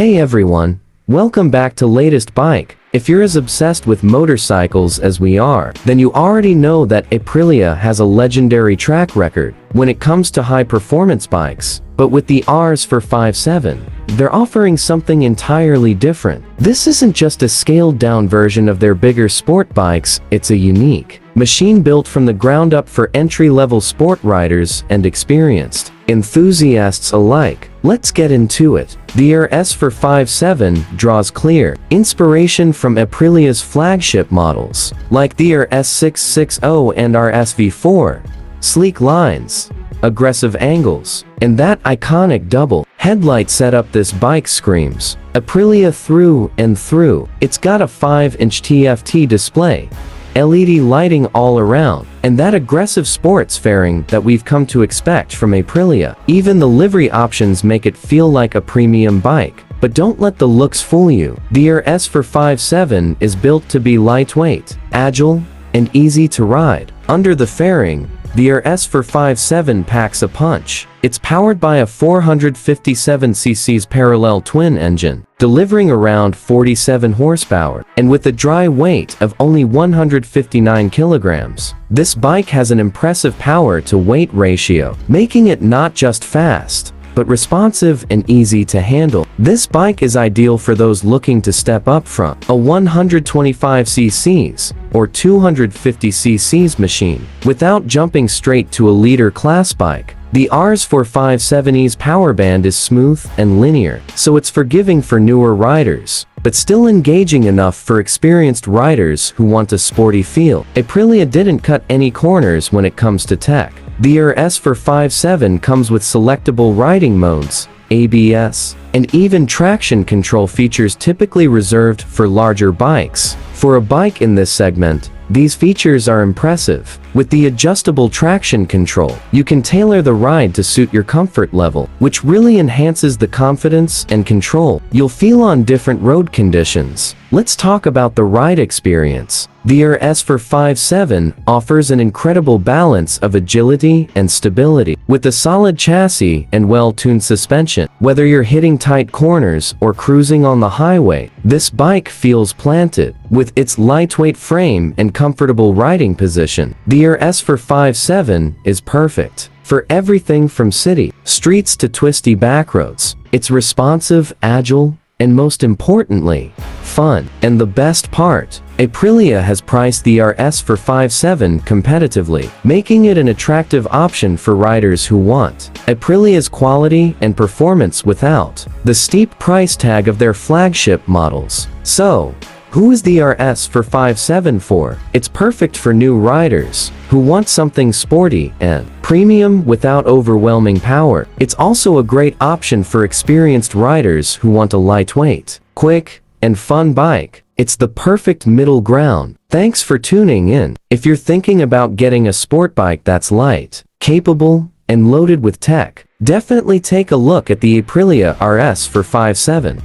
Hey everyone, welcome back to latest bike. If you're as obsessed with motorcycles as we are, then you already know that Aprilia has a legendary track record when it comes to high-performance bikes. But with the RS 457, they're offering something entirely different. This isn't just a scaled-down version of their bigger sport bikes, it's a unique machine built from the ground up for entry-level sport riders and experienced enthusiasts alike. Let's get into it. The RS 457 draws clear inspiration from Aprilia's flagship models, like the RS 660 and RS V4. Sleek lines, aggressive angles, and that iconic double headlight setup. This bike screams Aprilia through and through. It's got a 5-inch TFT display, LED lighting all around, and that aggressive sports fairing that we've come to expect from Aprilia. Even the livery options make it feel like a premium bike. But don't let the looks fool you. The RS 457 is built to be lightweight, agile, and easy to ride. Under the fairing, the RS 457 packs a punch. It's powered by a 457cc parallel twin engine, delivering around 47 horsepower, and with a dry weight of only 159 kilograms. This bike has an impressive power-to-weight ratio, making it not just fast, but responsive and easy to handle. This bike is ideal for those looking to step up from a 125cc or 250cc machine without jumping straight to a leader class bike. The RS 457's power band is smooth and linear, so it's forgiving for newer riders, but still engaging enough for experienced riders who want a sporty feel. Aprilia didn't cut any corners when it comes to tech. The RS 457 comes with selectable riding modes, ABS, and even traction control features typically reserved for larger bikes. For a bike in this segment, these features are impressive. With the adjustable traction control, you can tailor the ride to suit your comfort level, which really enhances the confidence and control you'll feel on different road conditions. Let's talk about the ride experience. The RS 457 offers an incredible balance of agility and stability. With a solid chassis and well-tuned suspension, whether you're hitting tight corners or cruising on the highway, this bike feels planted. With its lightweight frame and comfortable riding position, the RS 457 is perfect for everything from city streets to twisty backroads. It's responsive, agile, and most importantly, fun. And the best part, Aprilia has priced the RS 457 competitively, making it an attractive option for riders who want Aprilia's quality and performance without the steep price tag of their flagship models. So, who is the RS 457 for? It's perfect for new riders who want something sporty and premium without overwhelming power. It's also a great option for experienced riders who want a lightweight, quick, and fun bike. It's the perfect middle ground. Thanks for tuning in. If you're thinking about getting a sport bike that's light, capable, and loaded with tech, definitely take a look at the Aprilia RS 457.